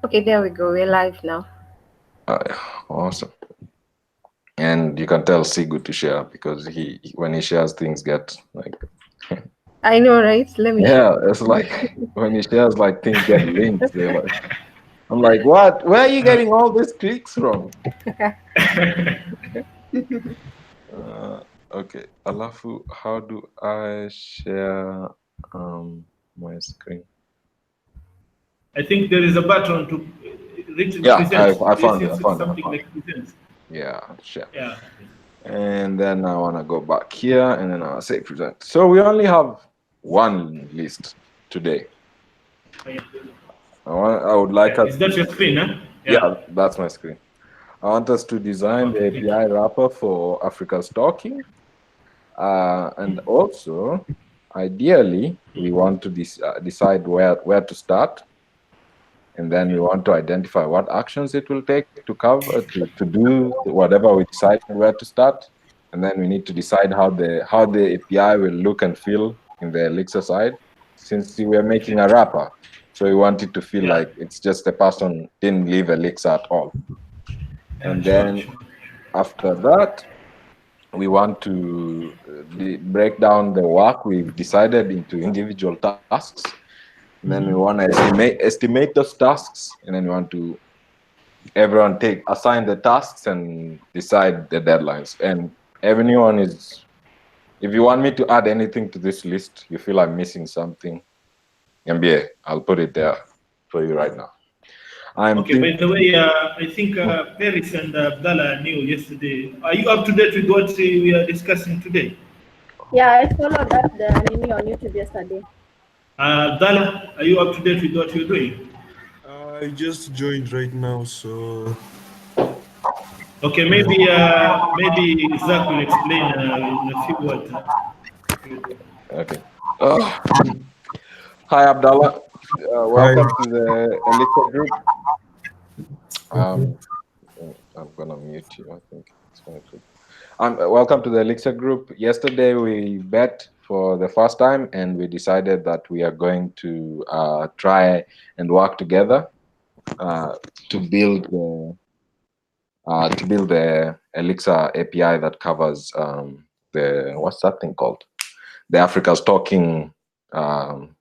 Okay, there we go. We're live now. Uh, awesome. And you can tell Sigu to share because when he shares things get like I know, right? Let me show. yeah, it's like when he shares like things get linked. They're like I'm like, what? Where are you getting all these clicks from? Uh, okay, Alafu, how do I share my screen? I think there is a button to written Yeah, present. I Yes, found it. I yes, it's found it. I something found like it. present. Yeah, share. Yeah. And then I want to go back here and then I'll say present. So we only have one list today. I would like Yeah. us Is to, that your screen? Huh? yeah, Yeah. that's my screen. I want us to design the Okay. Thank you. API wrapper for Africa's talking. And also, ideally, we want to decide where to start. And then we want to identify what actions it will take to cover, to do whatever we decide where to start. And then we need to decide how the API will look and feel in the Elixir side, since we are making a wrapper. So we want it to feel Yeah. like it's just a person didn't leave Elixir at all. Yeah. And Sure. then Sure. after that, we want to break down the work we've decided into individual tasks. And then we want to estimate those tasks, and then we want to everyone assign the tasks and decide the deadlines. And everyone is, if you want me to add anything to this list, you feel I'm missing something, MBA, I'll put it there for you right now. I'm Okay. By thinking. the way, I think Paris and Abdallah knew yesterday. Are you up to date with what we are discussing today? Yeah, I followed that the Nini on YouTube yesterday. Abdallah, are you up to date with what you're doing? I just joined right now, so Okay. yeah. Maybe Zach will explain in a few words. Okay. Oh, hi, Abdallah. Hi. Welcome to the Elixir group. Um, I'm gonna mute you. I think it's gonna click. Welcome to the Elixir group. Yesterday we met for the first time, and we decided that we are going to try and work together uh, to build the Elixir API that covers the what's that thing called? The um,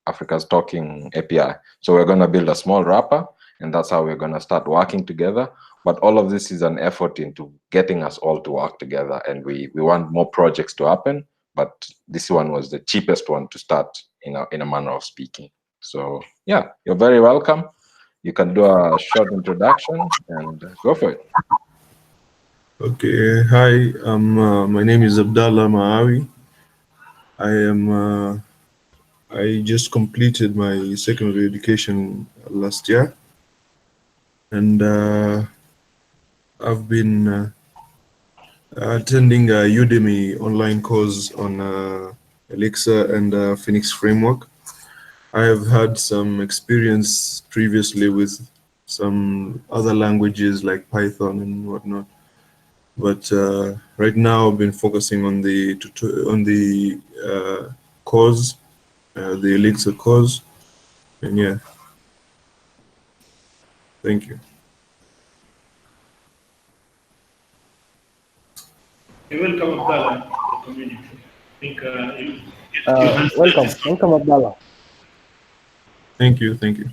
Africa's talking API. So we're going to build a small wrapper, and that's how we're going to start working together. But all of this is an effort into getting us all to work together, and we want more projects to happen. But this one was the cheapest one to start in a manner of speaking. So yeah, you're very welcome. You can do a short introduction and go for it. Okay. Hi. My name is Abdallah Maawi. I am. I just completed my secondary education last year, and I've been attending a Udemy online course on Elixir and Phoenix framework. I have had some experience previously with some other languages like Python and whatnot. But right now, I've been focusing on the cause, the Elixir cause, and yeah, thank you. You're welcome, Abdallah, to the community. I think your hands Welcome, raised. welcome, Abdallah. Thank you, thank you.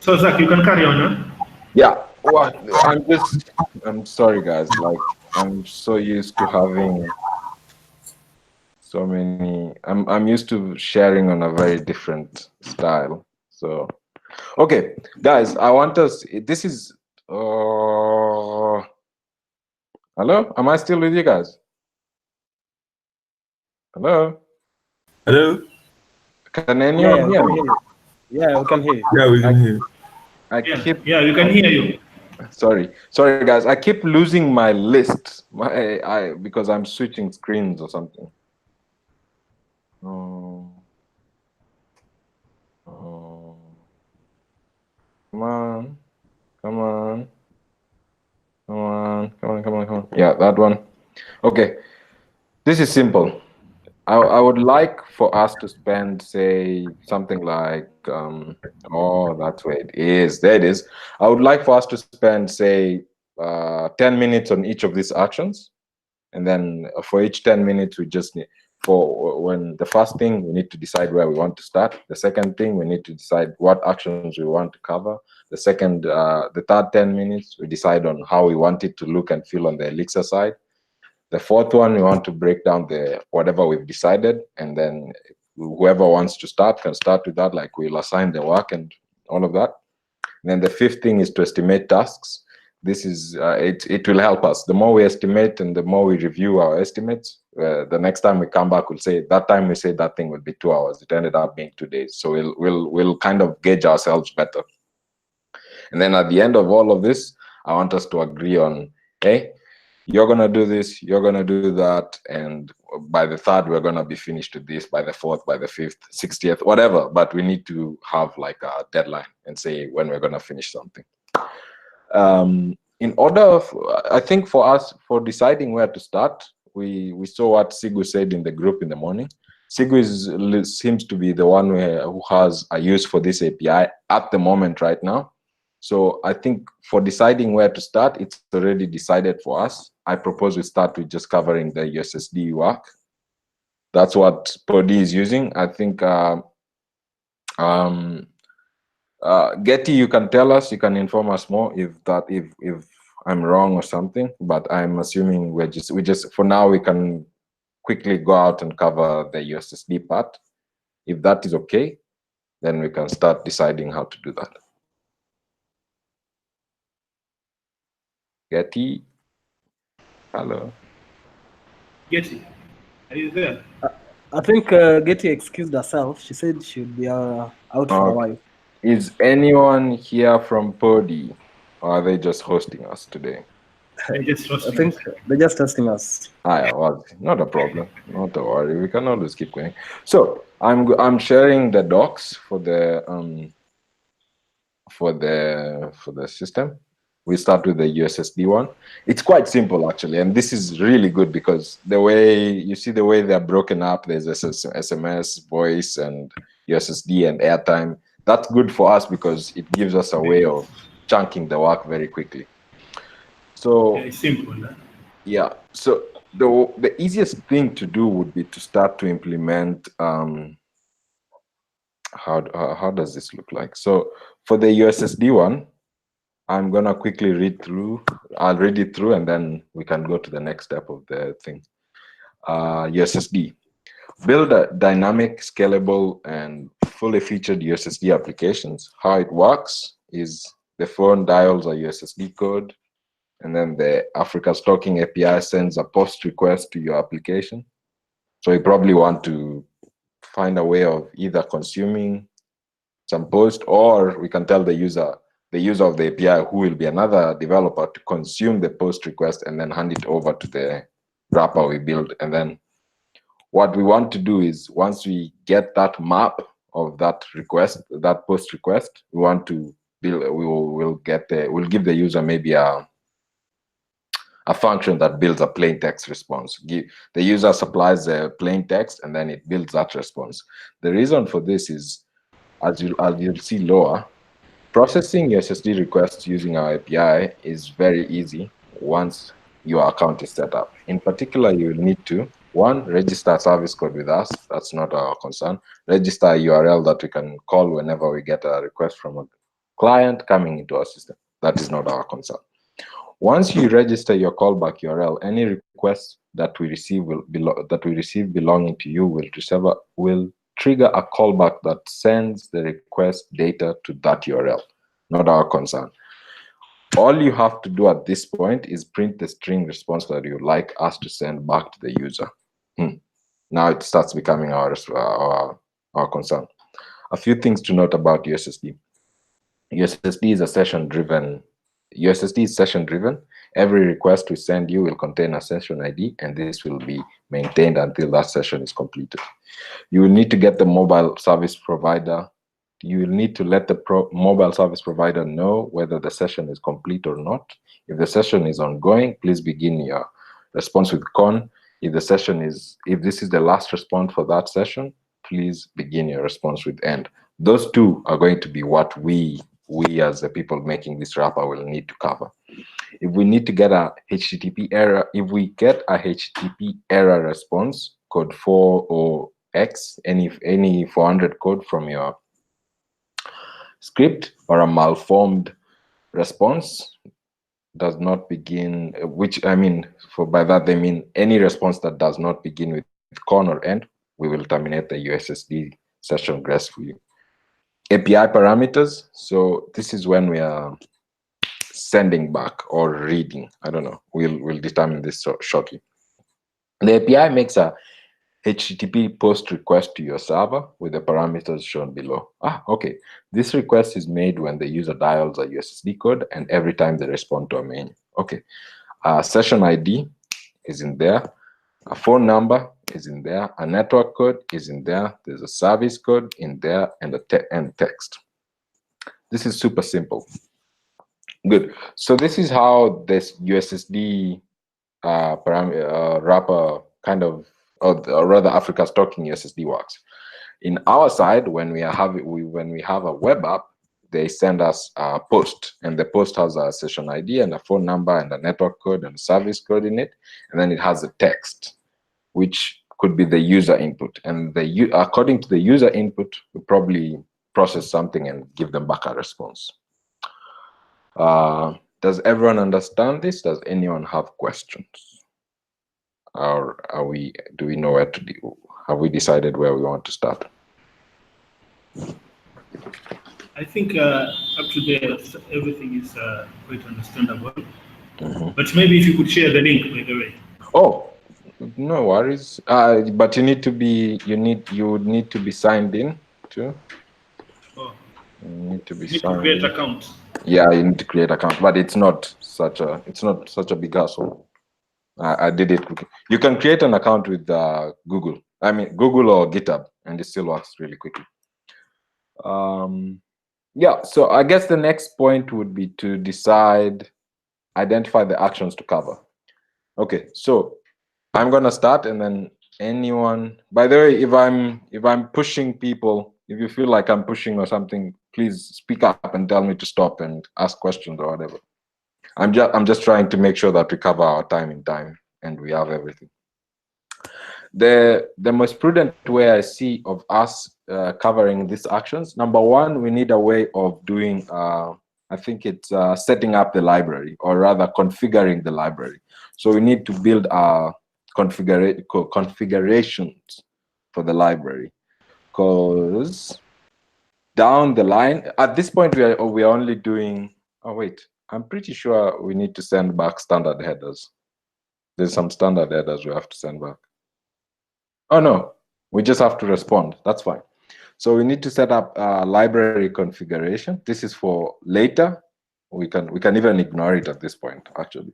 So, Zach, you can carry on, huh? Yeah. Well, I'm sorry, guys. Like, I'm so used to having so many. I'm used to sharing on a very different style. So okay, guys, I want us. This is. Hello, am I still with you guys? Hello, Hello? can anyone Yeah, we hear can me? hear you. Yeah, we can hear you. Yeah, we I can hear. I Yeah, keep. yeah, we can I hear you. sorry, guys. I keep losing my list. Because I'm switching screens or something. Oh, oh, come on, come on. Come on, come on, come on, come on. Yeah, that one. Okay, this is simple. I would like for us to spend, say, something like, oh, that's where it is. There it is. I would like for us to spend, say, 10 minutes on each of these actions. And then for each 10 minutes, we just need, for when the first thing, we need to decide where we want to start. The second thing, we need to decide what actions we want to cover. The third 10 minutes, we decide on how we want it to look and feel on the Elixir side. The fourth one, we want to break down the whatever we've decided, and then whoever wants to start can start with that. Like we'll assign the work and all of that. And then the fifth thing is to estimate tasks. This is it will help us. The more we estimate and the more we review our estimates, the next time we come back, we'll say that time we said that thing would be 2 hours. It ended up being 2 days. So we'll kind of gauge ourselves better. And then at the end of all of this, I want us to agree on, hey, you're gonna do this, you're gonna do that, and by the third, we're gonna be finished with this. By the fourth, by the fifth, 60th, whatever. But we need to have like a deadline and say when we're gonna finish something. In order of, I think for us, for deciding where to start, we saw what Sigu said in the group in the morning. Sigu seems to be the one who has a use for this API at the moment right now. So I think for deciding where to start, it's already decided for us. I propose we start with just covering the USSD work. That's what Podi is using. I think Getty, you can tell us, you can inform us more if I'm wrong or something. But I'm assuming we just for now we can quickly go out and cover the USSD part. If that is okay, then we can start deciding how to do that. Getty, hello. Getty, are you there? I think Getty excused herself. She said she'd be out for a while. Is anyone here from Podi, or are they just hosting us today? They're just I roasting think us. they're just testing us. Yeah, well, not a problem. Not to worry. We can always keep going. So I'm sharing the docs for the system. We start with the USSD one. It's quite simple actually, and this is really good because the way they're broken up. There's SMS, voice, and USSD and airtime. That's good for us because it gives us a way of chunking the work very quickly. So Yeah, it's simple. Huh? yeah, so the easiest thing to do would be to start to implement how does this look like? So for the USSD one, I'm gonna quickly read through. I'll read it through and then we can go to the next step of the thing. USSD. Build a dynamic, scalable, and fully featured USSD applications. How it works is the phone dials a USSD code, and then the Africa Stocking API sends a post request to your application. So you probably want to find a way of either consuming some post, or we can tell the user of the API, who will be another developer, to consume the post request and then hand it over to the wrapper we build. And then what we want to do is once we get that map of that request, that post request, we want to build. We'll give the user maybe a function that builds a plain text response. The user supplies a plain text and then it builds that response. The reason for this is, as you'll see lower, processing USSD requests using our API is very easy once your account is set up. In particular, you will need to, one, register a service code with us. That's not our concern. Register a URL that we can call whenever we get a request from a client coming into our system. That is not our concern. Once you register your callback URL, any requests that we receive belonging to you will trigger a callback that sends the request data to that URL. Not our concern. All you have to do at this point is print the string response that you would like us to send back to the user. Now it starts becoming our concern. A few things to note about USSD. USSD is session driven. Every request we send you will contain a session ID, and this will be maintained until that session is completed. You will need to get the mobile service provider. You will need to let the mobile service provider know whether the session is complete or not. If the session is ongoing, please begin your response with con. If this is the last response for that session, please begin your response with end. Those two are going to be what we as the people making this wrapper will need to cover. If we need to get a HTTP error, if we get a HTTP error response, code 4 or X, any 400 code from your script, or a malformed response does not begin, which I mean, by that they mean any response that does not begin with con or end, we will terminate the USSD session gracefully. API parameters, so this is when we are sending back or reading. I don't know. We'll determine this shortly. The API makes a HTTP post request to your server with the parameters shown below. Okay. This request is made when the user dials a USSD code and every time they respond to a menu. Okay. Session ID is in there. A phone number is in there. A network code is in there. There's a service code in there and and text. This is super simple. Good. So this is how this USSD wrapper kind of, or rather Africa's talking USSD works. In our side, when we have a web app, they send us a post, and the post has a session ID and a phone number and a network code and a service code in it, and then it has a text, which could be the user input. And according to the user input, we probably process something and give them back a response. Does everyone understand this? Does anyone have questions? Or do we know where to do? Have we decided where we want to start? I think up to date, everything is quite understandable. But maybe if you could share the link, by the way. Oh, no worries. But you need to be would need to be signed in too. Oh. You need to be You need signed to create in. account. Yeah, you need to create account, but it's not such a big hassle. I did it. You can create an account with Google. I mean Google or GitHub, and it still works really quickly. Yeah. So I guess the next point would be to identify the actions to cover. Okay. So I'm gonna start, and then anyone. By the way, if I'm pushing people, if you feel like I'm pushing or something, please speak up and tell me to stop and ask questions or whatever. I'm just trying to make sure that we cover our time in time and we have everything. The most prudent way I see of us covering these actions, number one, we need a way of doing. I think it's setting up the library, or rather configuring the library. So we need to build our configurations for the library, because down the line, at this point we are only doing. Oh wait, I'm pretty sure we need to send back standard headers. There's some standard headers we have to send back. Oh no, we just have to respond. That's fine. So we need to set up a library configuration. This is for later. We can even ignore it at this point, actually.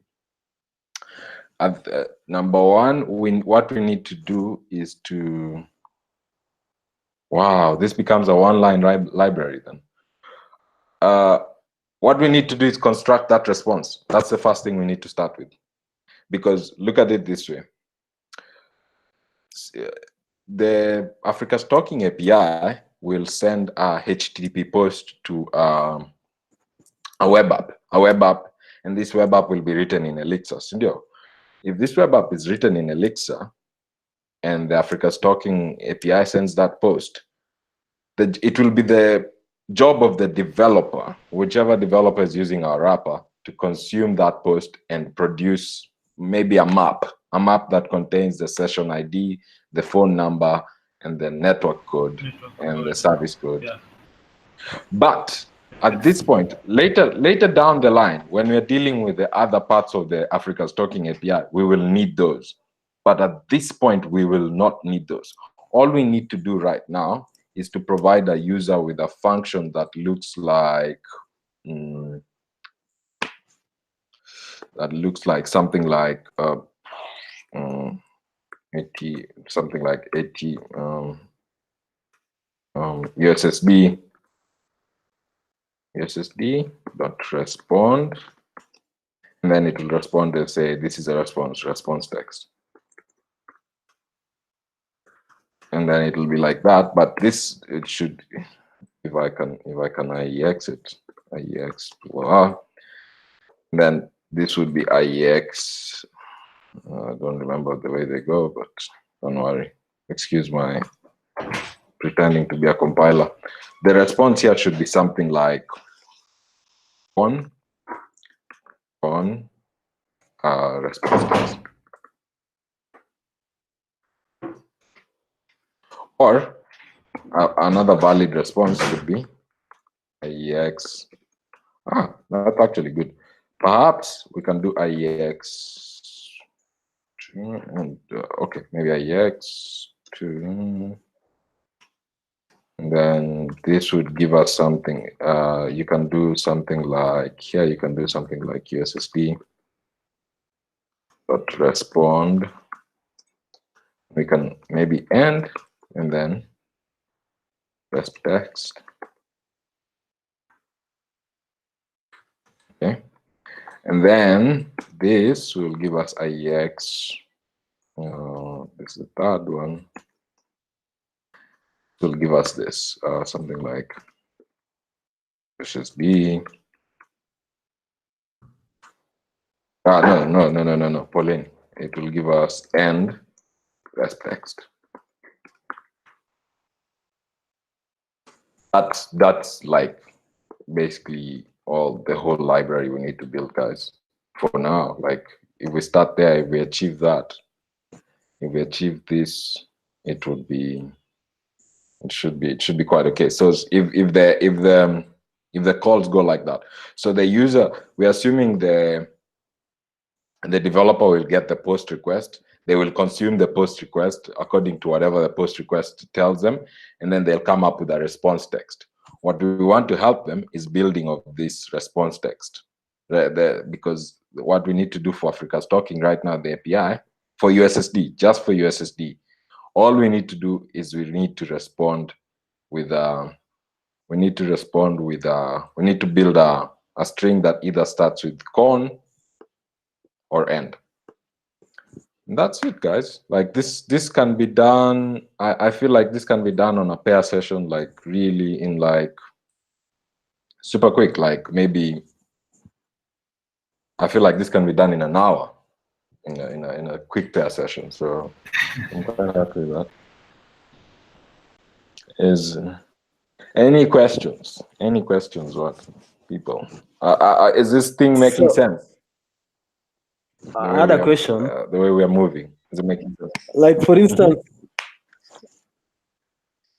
Number one, what we need to do is to. Wow, this becomes a one-line library then. What we need to do is construct that response. That's the first thing we need to start with. Because look at it this way. The Africa's Talking API will send a HTTP post to a web app, and this web app will be written in Elixir. So if this web app is written in Elixir, and the Africa's Talking API sends that post, it will be the job of the developer, whichever developer is using our wrapper, to consume that post and produce maybe a map that contains the session ID, the phone number, and the network code and the service code. Yeah. But at this point, later down the line, when we're dealing with the other parts of the Africa's Talking API, we will need those. But at this point, we will not need those. All we need to do right now is to provide a user with a function that looks like something like 80 USSD dot respond, and then it will respond and say this is a response text. and then it'll be like that. But this, it should, if I can IEX it, IEX blah, then this would be IEX. I don't remember the way they go, but don't worry. Excuse my pretending to be a compiler. The response here should be something like on response. Or another valid response would be IEX. That's actually good. Perhaps we can do IEX and okay, maybe IEX to, and then this would give us something. You can do something like here. You can do something like USSD dot respond. We can maybe end and then resp text. Okay, and then this will give us IEX. This is the third one. It will give us this something like SSD. No, Pauline. It will give us end resp text. That's like basically all the whole library we need to build, guys. For now, like if we start there, if we achieve that, if we achieve this, it would be, it should be quite okay. So if the calls go like that, so the user, we're assuming the developer will get the post request. They will consume the post request according to whatever the post request tells them, and then they'll come up with a response text. What we want to help them is building of this response text, because what we need to do for Africa's Talking right now, the API for USSD, just for USSD, all we need to do is we need to respond with we need to build a string that either starts with con or end. And that's it, guys. Like this can be done. I feel like this can be done on a pair session, like really in like super quick. Like maybe I feel like this can be done in an hour in a quick pair session. So I'm quite happy with that. Is any questions? Any questions? What people? Is this thing making sense? I had a question. The way we are moving, is it making sense? Like for instance,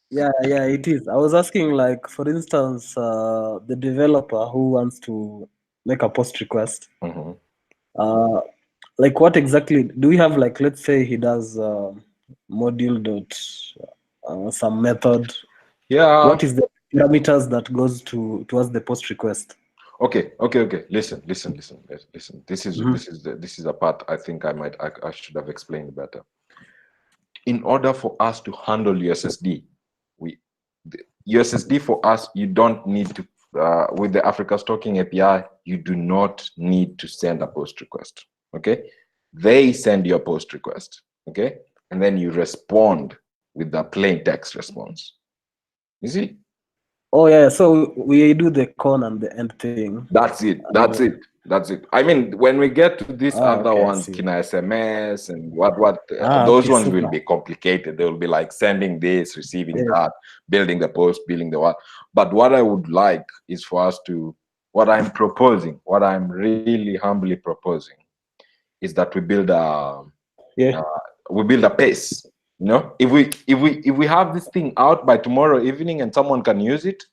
yeah, it is. I was asking, like for instance, the developer who wants to make a post request. Like what exactly do we have? Like let's say he does module dot some method. Yeah. What is the parameters that goes towards the post request? Okay. Listen. This is a part I think I should have explained better. In order for us to handle USSD, USSD for us, you don't need to with the Africa's Talking API, you do not need to send a post request. Okay, they send your post request. Okay, and then you respond with the plain text response. You see? Oh yeah, so we do the con and the end thing. That's it. I mean, when we get to these other ones, Kina SMS and those ones will be complicated. They will be like sending this, receiving that, building the post, building the what. But what I would like is for us to, what I'm really humbly proposing, is that we build a pace. You know, if we have this thing out by tomorrow evening and someone can use it,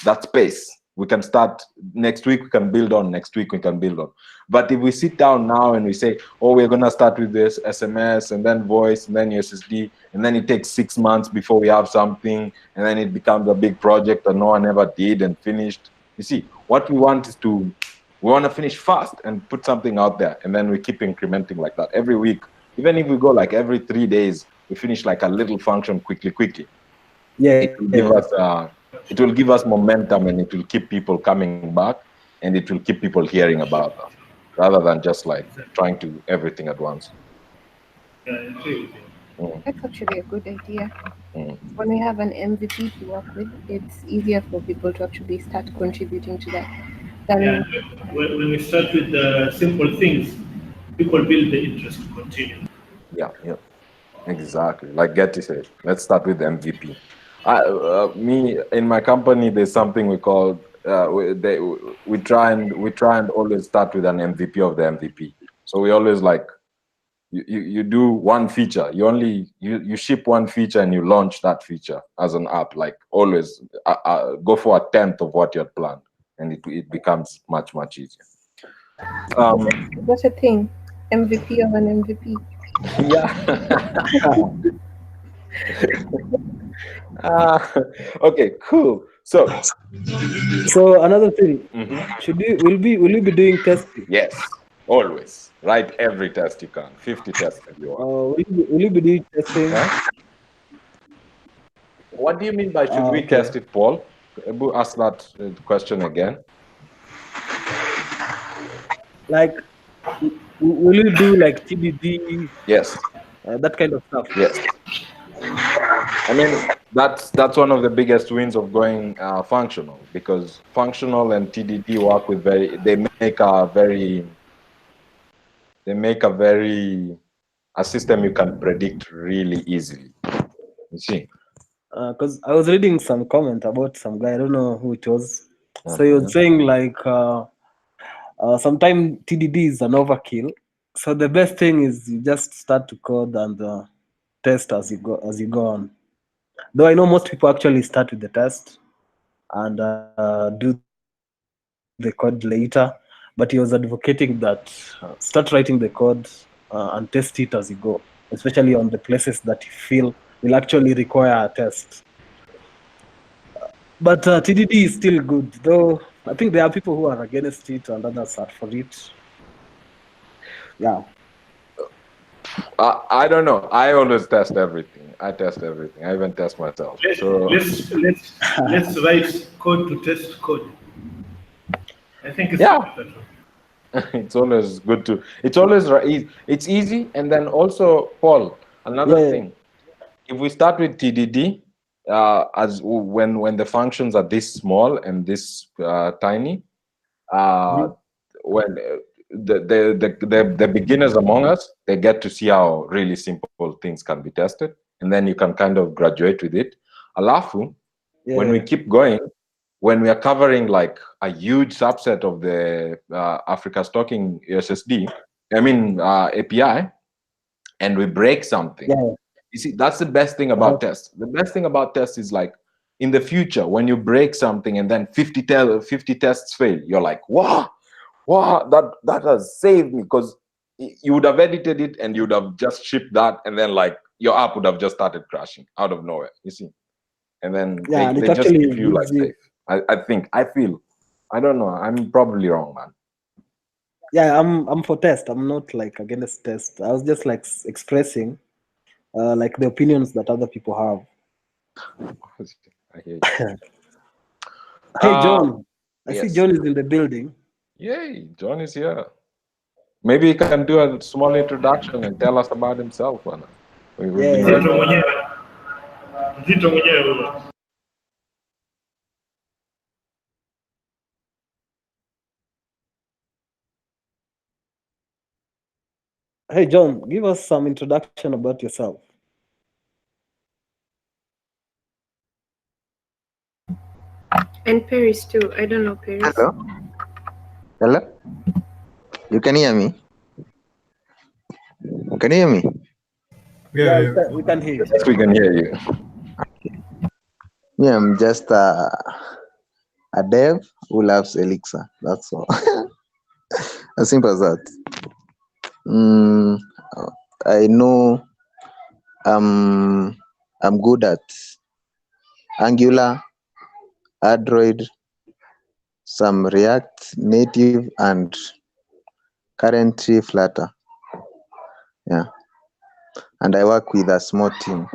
that's pace. We can start next week, we can build on, next week we can build on. But if we sit down now and we say, oh, we're gonna start with this SMS and then voice and then USSD, and then it takes 6 months before we have something, and then it becomes a big project that no one ever did and finished. You see, what we want is we want to finish fast and put something out there, and then we keep incrementing like that every week. Even if we go like every 3 days, we finish like a little function quickly. Yeah, it will give us momentum, and it will keep people coming back, and it will keep people hearing about them, rather than just like trying to everything at once. Yeah, I agree with you. That's actually a good idea. When we have an MVP to work with, it's easier for people to actually start contributing to that. Yeah, Than when we start with the simple things, people build the interest to continue. Yeah, yeah, exactly. Like Getty said, let's start with the MVP. Me in my company, there's something we call we try and always start with an MVP of the MVP. So we always like you do one feature. You ship one feature and you launch that feature as an app. Like always, go for a tenth of what you had planned, and it becomes much easier. that's a thing. MVP of an MVP. Yeah. Okay, cool. So, So another thing, mhm, will you be doing testing? yes, always write every test you can, 50 tests if you want. Will you be doing testing? Huh? What do you mean by should we Okay. test it, Paul? Ask that question again. Like, will you do like TDD, Yes, that kind of stuff? yes. I mean, that's one of the biggest wins of going functional, because functional and TDD work with they make a system you can predict really easily. You see. Because I was reading some comment about some guy, I don't know who it was. So he was Mhm. saying like, sometimes TDD is an overkill. So the best thing is you just start to code and test as you go on. Though I know most people actually start with the test and do the code later, but he was advocating that start writing the code and test it as you go, especially on the places that you feel will actually require a test. But TDD is still good, though I think there are people who are against it and others are for it. Yeah. I don't know. I always test everything. I test everything. I even test myself. Let's So let's let's let's write code to test code. I think it's yeah, better. it's always good to. It's always it's easy, and then also Paul. Another Yeah. thing, if we start with TDD, as when the functions are this small and this tiny, uh, Mhm. when the beginners among us, they get to see how really simple things can be tested, and then you can kind of graduate with it. Alafu, when we Yeah. keep going, when we are covering like a huge subset of the Africa stocking USSD, I mean API, and we break something, Yeah. you see, that's the best thing about tests. The best thing about tests is like in the future, when you break something and then 50 tests fail, you're like, wow, that has saved me, because you would have edited it and you would have just shipped that, and then like your app would have just started crashing out of nowhere. You see, and then Yeah, and they it just actually give you like gives you. safe. I feel, I don't know. I'm probably wrong, man. Yeah, I'm for test. I'm not like against test. I was just like expressing like the opinions that other people have. I hear you. Hey, Uh, John. I see yes. John is in the building. Yay, John is here. Maybe he can do a small introduction and tell us about himself, man. We've been Yeah. Mzito waiting. mwenyewe, mzito mwenyewe huyo. Hey, John, give us some introduction about yourself. and Paris too. I don't know Paris. Hello? Hello? You can hear me? Can you hear me? Yeah, Yeah, yeah. we can hear you. Yes, we can hear you. Yeah, I'm just a dev who loves Elixir. That's all. As simple as that. Mm, I know I'm good at Angular, Android, some React Native, and currently Flutter. Yeah, and I work with a small team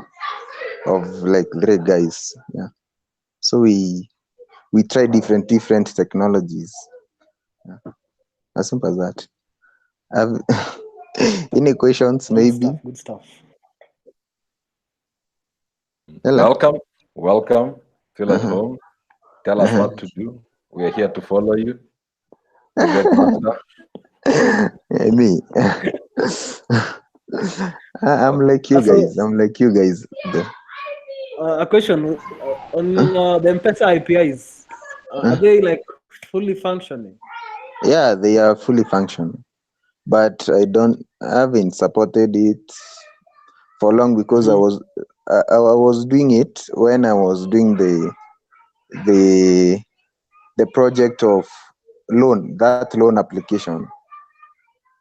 of like 3 guys. Yeah, so we try different technologies. Yeah. As simple as that. Any questions, Good maybe? stuff. Good stuff. Hello. Welcome. Feel at Uh-huh. home. Tell us what to do. We are here to follow you. The great master. Me. I'm like you So, guys. I'm like you guys. a question on the M-Pesa APIs. Are Uh, they like fully functioning? yeah, they are fully functional, but I haven't supported it for long because I was doing it when I was doing the the project of that loan application.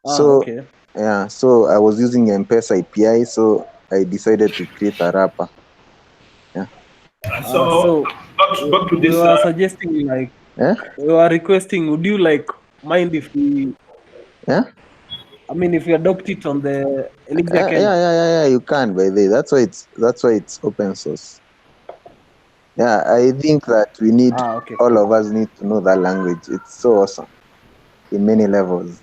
So Okay. yeah, so I was using M-Pesa API, so I decided to create a wrapper. Yeah. So So back to we this. were suggesting like Yeah. we were requesting. Would you like mind if we? Yeah. I mean, if we adopt it on the Yeah, Elixir-Kenya? yeah, you can by the that's why it's open source. Yeah, I think that Okay, all cool. of us need to know that language. It's so awesome in many levels.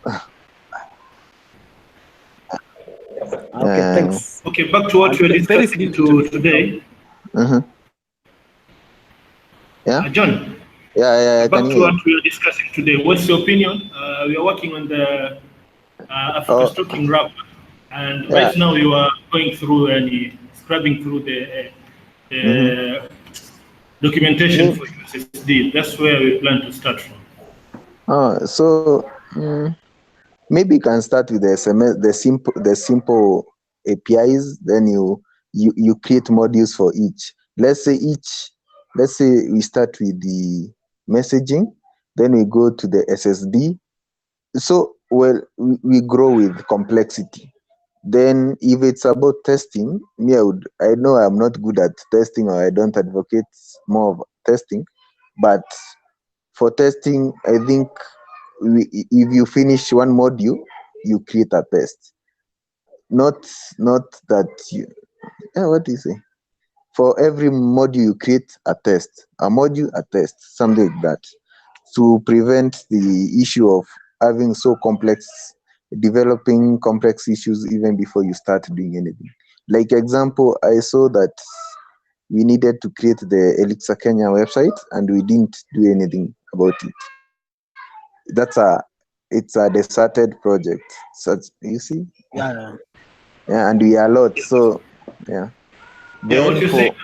Okay, Yeah. thanks. Okay, back to what And we're Paris discussing didn't introduce today. Mm-hmm. Yeah. John, Yeah, I can back hear to what you. we are discussing today. What's your opinion? We are working on the Africa Oh, Stalking Wrap, and yeah. right now you are going through and scrubbing through Mm-hmm. the documentation Me. for USSD. That's where we plan to start from. Oh, so maybe you can start with the SMS, the simple APIs. Then you create modules for each. Let's say we start with the messaging, then we go to the SSD. So we grow with complexity. Then if it's about testing, I know I'm not good at testing, or I don't advocate more of testing, but for testing, I think if you finish one module, you create a test. Not that you, what do you say? For every module you create a module, a test, something like that, to prevent the issue of having developing complex issues even before you start doing anything. Like example, I saw that we needed to create the Elixir-Kenya website and we didn't do anything about it. It's a deserted project. Such, you see? Yeah. Yeah, and we are a lot. So yeah. Yeah, what Then you're saying.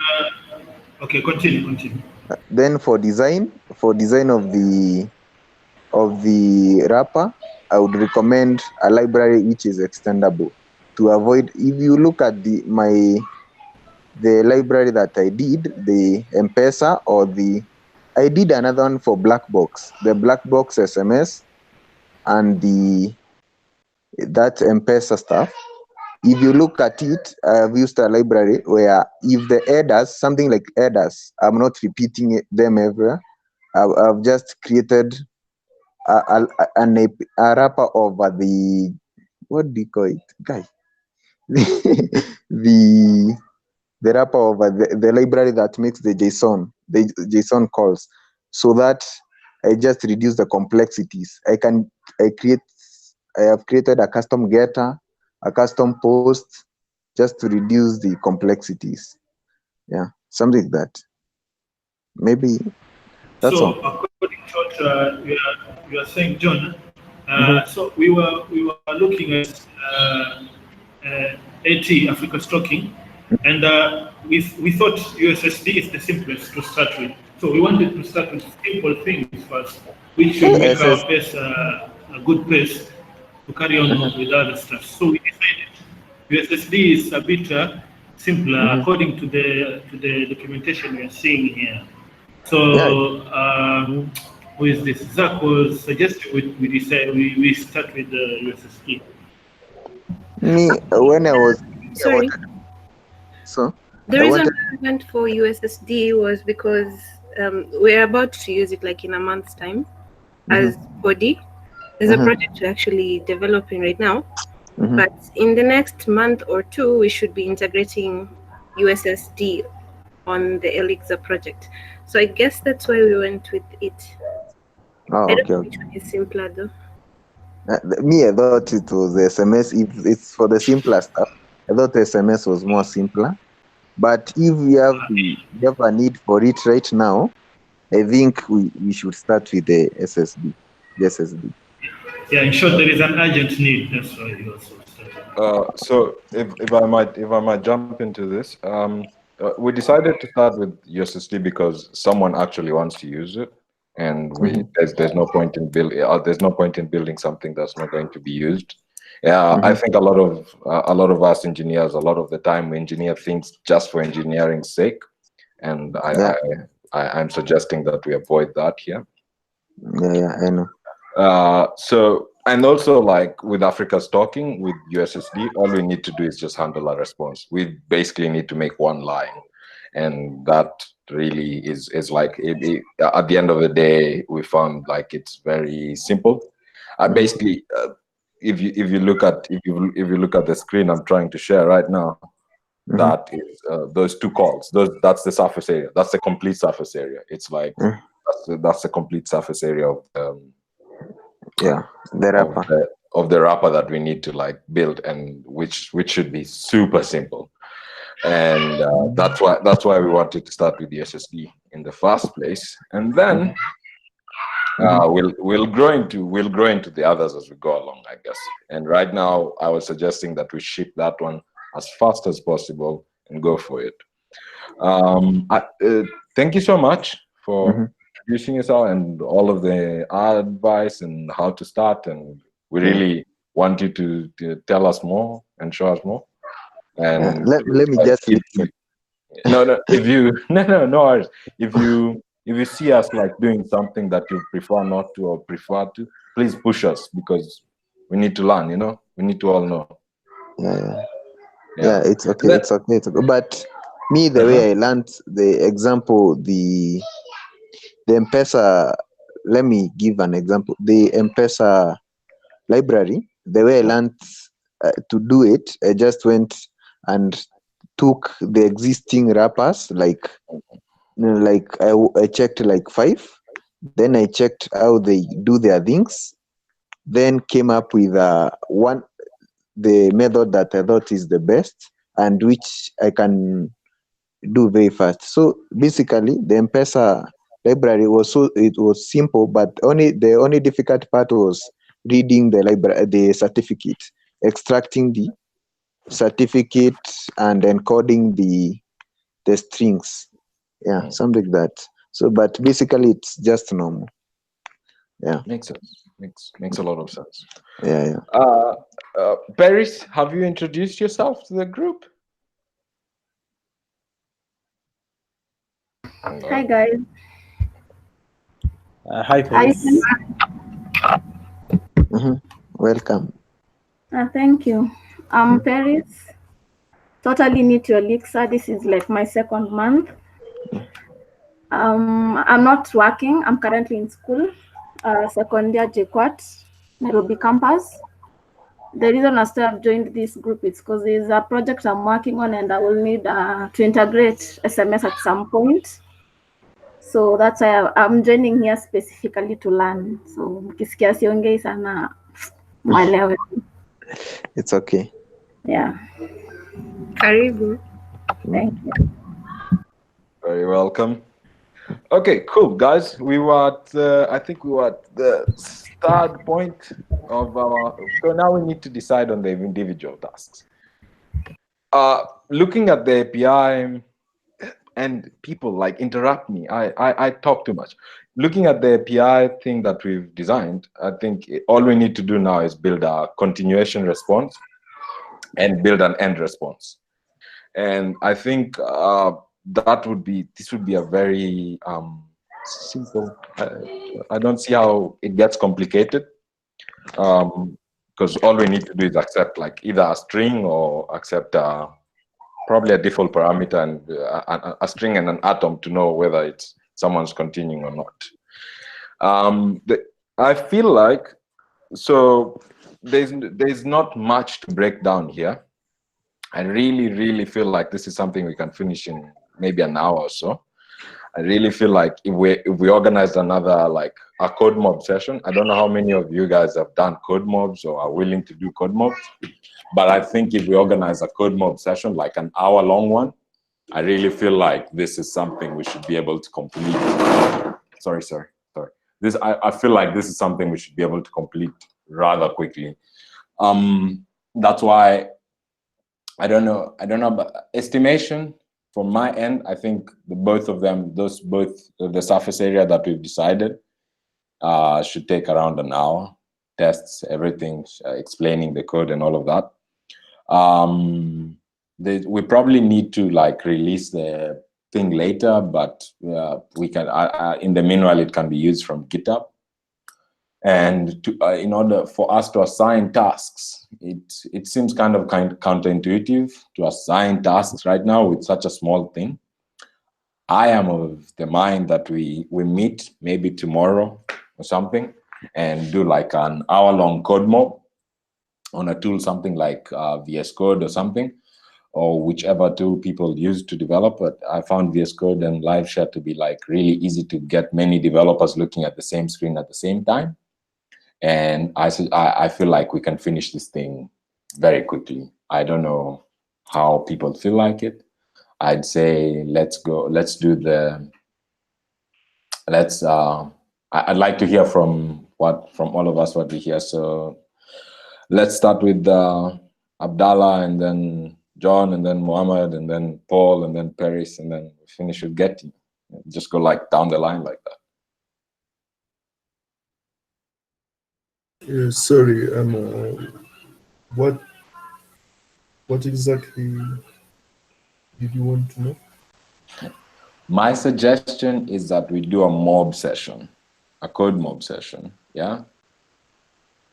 for Okay, continue. then for design of the wrapper, I would recommend a library which is extendable to avoid. If you look at the library that I did, the M-Pesa I did another one for black box, the black box SMS, and that M-Pesa stuff. If you look at it, I've used a library where if the headers, something like headers, I'm not repeating them everywhere. I've just created a wrapper over the, what do you call it, guy? the the wrapper over the library that makes the JSON calls, so that I just reduce the complexities. I have created a custom getter, a custom post, just to reduce the complexities. Yeah, something like that. Maybe that's So, all. according to what you are saying, John, Mm-hmm. so we were looking at AT Africa Stocking, and we thought USSD is the simplest to start with. So we wanted to start with simple things first, which will make our SS. pace a good pace to carry on Mm-hmm. with other stuff. So we decided USSD is a bit simpler Mm-hmm. according to the documentation we are seeing here. Yeah. So Mhm. with this, Zach was suggesting we start with the USSD. Me, when I was thinking about Sorry. it, so The I reason wanted. I went for USSD was because we're about to use it like in a month's time Mm-hmm. as body. There's a Mm-hmm. project we're actually developing right now, Mm-hmm. but in the next month or two, we should be integrating USSD on the Elixir project. So I guess that's why we went with it. I Oh, don't okay, know okay. which one is simpler though. Me, I thought it was SMS. If it's for the simpler stuff, I thought SMS was more simpler. But if we have a need for it right now, I think we should start with the SSD. The SSD. Yeah, in short, there is an urgent need. That's why you also started. So if I might jump into this, we decided to start with USSD because someone actually wants to use it, and there's no point in building something that's not going to be used. Yeah, I think a lot of us engineers, a lot of the time, we engineer things just for engineering's sake, and I'm suggesting that we avoid that here. Yeah, I know. So, and also, like with Africa's talking with USSD, all we need to do is just handle a response. We basically need to make one line, and that really is like at the end of the day, we found like it's very simple. Basically, if you look at the screen I'm trying to share right now, that is those two calls. That's the surface area. That's the complete surface area. It's like that's the complete surface area of the wrapper. Of the wrapper that we need to like build, and which should be super simple. And that's why we wanted to start with the SSD in the first place, and then we'll grow into the others as we go along, I guess. And right now, I was suggesting that we ship that one as fast as possible and go for it. Thank you so much for introducing yourself and all of the advice and how to start. And we really want you to tell us more and show us more. And let me just if you see us like doing something that you prefer not to or prefer to, please push us, because we need to learn. We need to all know. Yeah, it's okay. It's okay. But me, the way I learned the example, the M-Pesa. Let me give an example. The M-Pesa library. The way I learned to do it, I just went and took the existing wrappers, like I checked like 5, then I checked how they do their things, then came up with the method that I thought is the best and which I can do very fast. So basically, the M-Pesa library was simple, but the only difficult part was reading the certificate, extracting the certificate and encoding the strings. Yeah, something like that. So, but basically, it's just normal. Yeah, makes sense. Makes a lot of sense. Yeah. Paris, have you introduced yourself to the group? Hi guys. Hi, Paris. Welcome. Thank you. I'm Paris. Totally new to Elixir. This is like my second month. I'm not working. I'm currently in school, second year JKUAT, Nairobi campus. The reason I still have joined this group is because there's a project I'm working on and I will need to integrate SMS at some point. So that's why I'm joining here specifically to learn. So mkisikia siongei sana mwelewe. It's okay. Yeah. Karibu. Thank you. Very welcome. Okay, cool, guys. I think we were at the start point of our. So now we need to decide on the individual tasks. Looking at the API, and people like interrupt me. I talk too much. Looking at the API thing that we've designed, I think all we need to do now is build a continuation response and build an end response. And I think this would be a very simple. I don't see how it gets complicated, because all we need to do is accept like either a string or accept probably a default parameter and a string and an atom to know whether someone's continuing or not. I feel like there's not much to break down here. I really feel like this is something we can finish in maybe an hour or so. I really feel like if we organize another like a code mob session. I don't know how many of you guys have done code mobs or are willing to do code mobs, but I think if we organize a code mob session, like an hour-long one, I really feel like this is something we should be able to complete. Sorry. This I feel like this is something we should be able to complete rather quickly. That's why I don't know about estimation from my end. I think both of them, both the surface area that we've decided should take around an hour. Tests, everything, explaining the code and all of that. We probably need to like release the thing later, but we can. In the meanwhile, it can be used from GitHub. And in order for us to assign tasks, it seems kind of counterintuitive to assign tasks right now with such a small thing. I am of the mind that we meet maybe tomorrow or something and do like an hour-long code mob on a tool, something like VS Code or something, or whichever tool people use to develop. But I found VS Code and LiveShare to be like really easy to get many developers looking at the same screen at the same time. And I feel like we can finish this thing very quickly. I don't know how people feel like it. I'd say let's go. Let's do the. Let's. I'd like to hear from all of us what we hear. So let's start with Abdallah, and then John, and then Muhammad, and then Paul, and then Paris, and then finish with Getty. Just go like down the line like that. Yeah, sorry. What exactly did you want to know? My suggestion is that we do a mob session, a code mob session, yeah?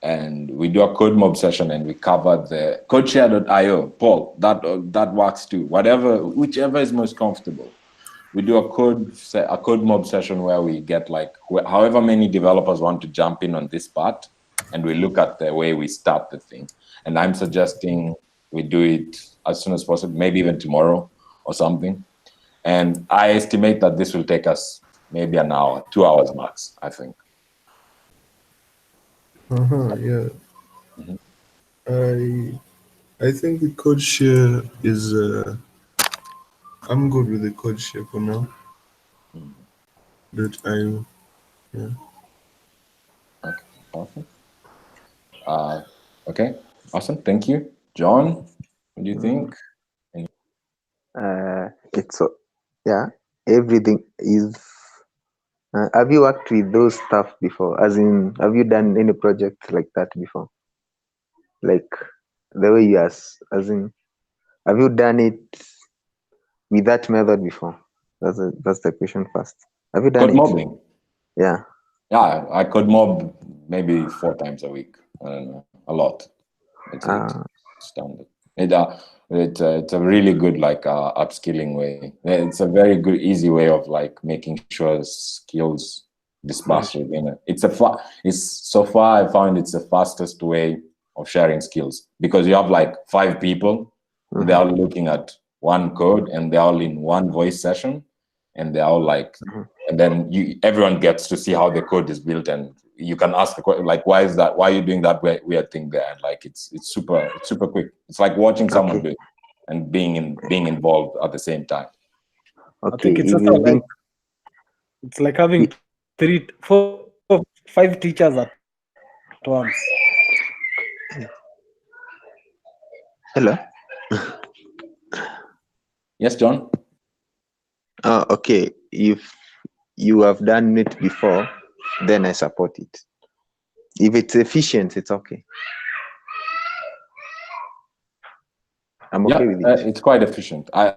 And we do a code mob session and we cover the codeshare.io. Paul, that works too. Whichever is most comfortable. We do a code mob session where we get like however many developers want to jump in on this part, and we look at the way we start the thing. And I'm suggesting we do it as soon as possible, maybe even tomorrow or something. And I estimate that this will take us maybe an hour, 2 hours max, I think. Yeah. I think the code share is. I'm good with the code share for now. But yeah. Okay, awesome. Okay, awesome. Thank you, John. What do you think? Yeah, everything is. Have you worked with those stuff before? As in, have you done any project like that before? Like the way you as in, have you done it with that method before? That's the question first. Have you done Code it? mobbing. Yeah. Yeah, I code mob maybe 4 times a week. I don't know, a lot. It's standard. It's a really good like upskilling way. It's a very good easy way of like making sure skills disperse within it. It's so far I found it's the fastest way of sharing skills, because you have like 5 people, they're all looking at one code and they're all in one voice session, and they're all like, and then everyone gets to see how the code is built, and you can ask the question like, why are you doing that weird thing there? And like it's super quick. It's like watching someone do it and being involved at the same time. I think it's also like it's like having 3, 4, 5 teachers at once. Hello. Yes, John. Okay. If you have done it before, then I support it. If it's efficient, it's okay. I'm okay with it. It's quite efficient. I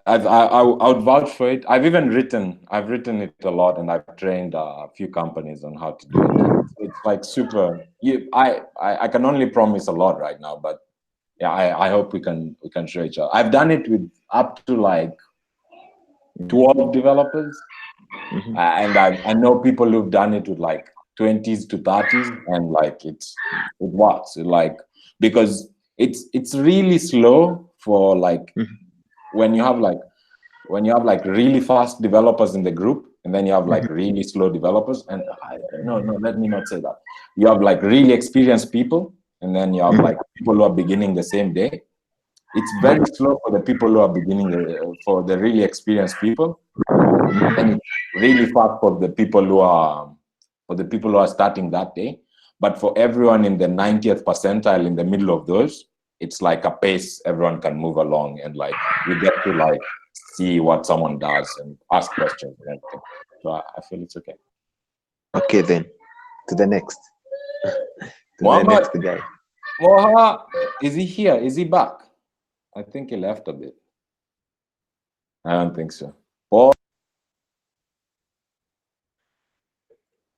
would vouch for it. I've written it a lot, and I've trained a few companies on how to do it. It's like super. I can only promise a lot right now, but yeah, I hope we can show each other. I've done it with up to like 12 developers, and I know people who've done it with like 20s to 30s, and like it works. Because it's really slow for like when you have like really fast developers in the group, and then you have like really slow developers, and no, let me not say that. You have like really experienced people, and then you have like people who are beginning the same day, it's very slow for the people who are beginning, for the really experienced people, and it's really fast for the people who are starting that day. But for everyone in the 90th percentile, in the middle of those, it's like a pace everyone can move along, and like you get to like see what someone does and ask questions and everything. So I feel it's okay. Okay, then to the next. To the Muhammad, next guy. Moha, is he here? Is he back? I think he left a bit. I don't think so. Paul?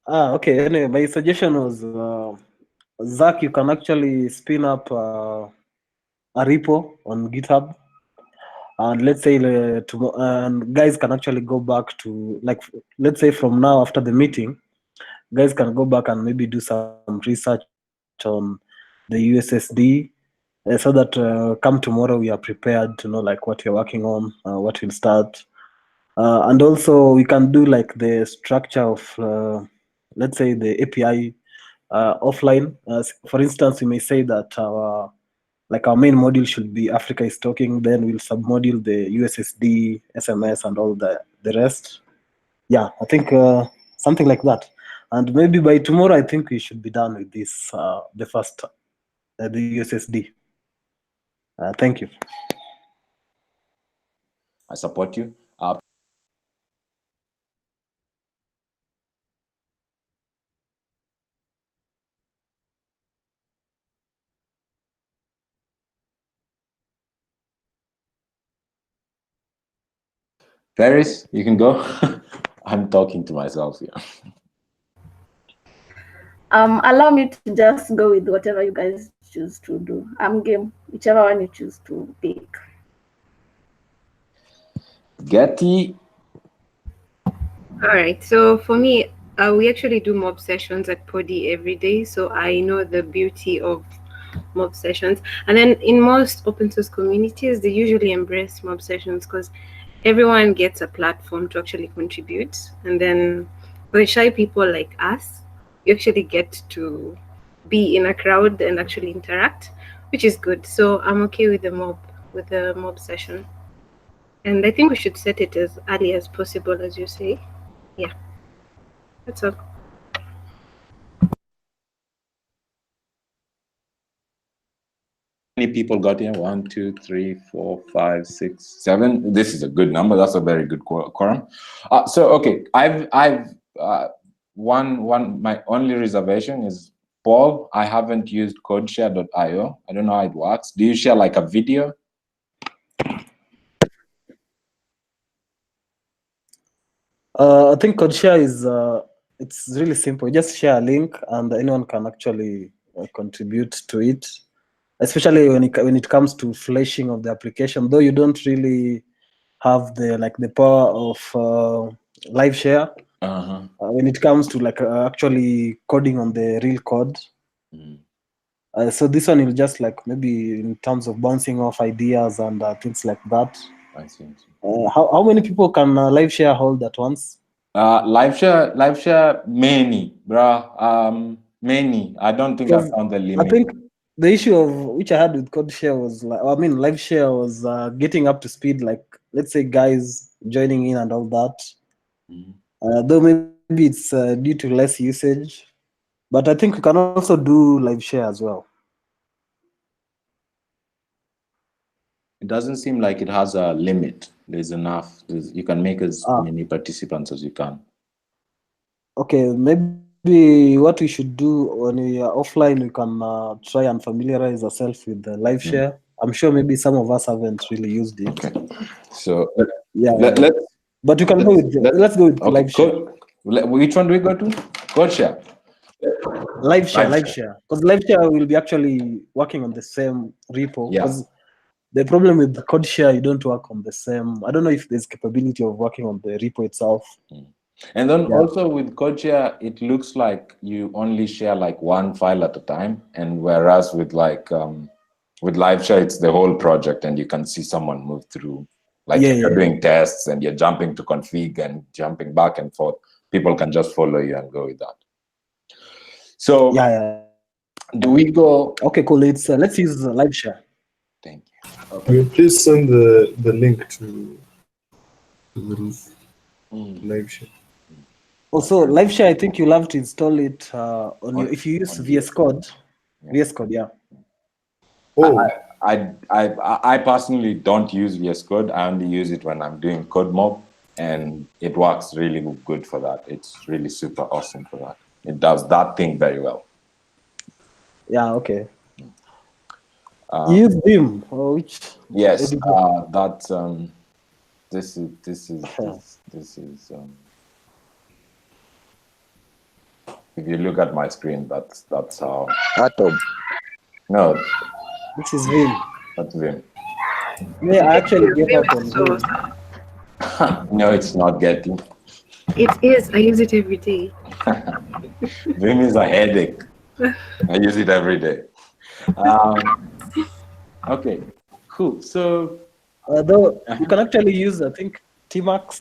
Okay. Anyway, my suggestion was, Zach, you can actually spin up a repo on GitHub, and let's say and guys can actually go back to, like, let's say from now after the meeting, guys can go back and maybe do some research on the USSD, so that come tomorrow we are prepared to know like what you're working on, what will start. And also we can do like the structure of, let's say, the API offline. For instance, we may say that our main module should be Africa is talking, then we'll submodule the USSD, SMS, and all the rest. Yeah, I think something like that. And maybe by tomorrow, I think we should be done with this, the first, the USSD. Thank you. I support you. Ferris, you can go. I'm talking to myself here. Allow me to just go with whatever you guys choose to do. I'm game, whichever one you choose to pick. Getty. All right. So for me, we actually do mob sessions at Podi every day. So I know the beauty of mob sessions. And then in most open source communities, they usually embrace mob sessions because everyone gets a platform to actually contribute. And then for the shy people like us, you actually get to be in a crowd and actually interact, which is good. So I'm okay with the mob session. And I think we should set it as early as possible, as you say. Yeah, that's all. Many people got here? 1, 2, 3, 4, 5, 6, 7. This is a good number. That's a very good quorum. So okay, I've one. My only reservation is, Paul, I haven't used codeshare.io. I don't know how it works. Do you share like a video? I think CodeShare is it's really simple. You just share a link, and anyone can actually contribute to it. Especially when it comes to fleshing of the application, though you don't really have the power of live share. When it comes to actually coding on the real code. So this one will just maybe in terms of bouncing off ideas and things like that. I see. How many people can live share hold at once? Live share, many, bruh. Many. I don't think I found the limit. I think the issue of which I had with CodeShare was live share was getting up to speed. Like, let's say guys joining in and all that. Though maybe it's due to less usage, but I think we can also do live share as well. It doesn't seem like it has a limit. There's enough. You can make as many participants as you can. Okay, maybe what we should do when we are offline, we can try and familiarize ourselves with the live share. I'm sure maybe some of us haven't really used it. Okay. So yeah, but you can go with let's go with live share. Which one do we go to? Code share. Live share, because live share will be actually working on the same repo. Because the problem with the code share, you don't work on the same. I don't know if there's capability of working on the repo itself. And then also with CodeShare, it looks like you only share like one file at a time, and whereas with with LiveShare, it's the whole project, and you can see someone move through. Like you're doing tests, and you're jumping to config and jumping back and forth. People can just follow you and go with that. So do we go? Okay, cool. Let's use LiveShare. Thank you. Will you please send the link to the live share? Also, live share, I think you'll have to install it on your, if you use VS Code. VS Code, yeah. Oh, I personally don't use VS Code. I only use it when I'm doing code mob, and it works really good for that. It's really super awesome for that. It does that thing very well. Yeah, okay. You use Vim or which? Yes, editor? that's this is if you look at my screen, that's how. Atom. No, This is Vim. that's Vim. Yeah, I actually gave Vim up is on so Vim. awesome. No, it's not getting. It is. I use it every day. Vim is a headache. I use it every day. Okay, cool. So, Though you can actually use, I think, Tmax,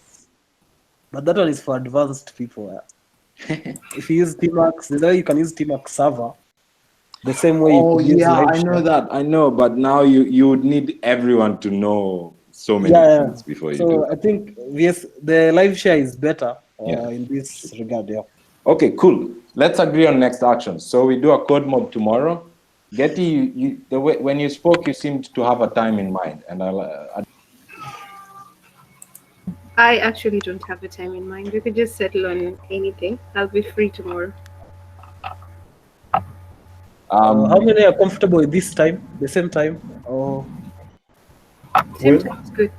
but that one is for advanced people. If you use Tmax, the way you can use Tmax server, the same way you could use yeah, live I know share. that. I know, but now you would need everyone to know so many things before you do So that. I think the live share is better Yeah. in this regard. Yeah. Okay, cool. Let's agree on next action. So we do a code mob tomorrow. Getty, the way when you spoke, you seemed to have a time in mind, and I actually don't have a time in mind. We could just settle on anything. I'll be free tomorrow. How many are comfortable with this time? The same time? Or Same time is good.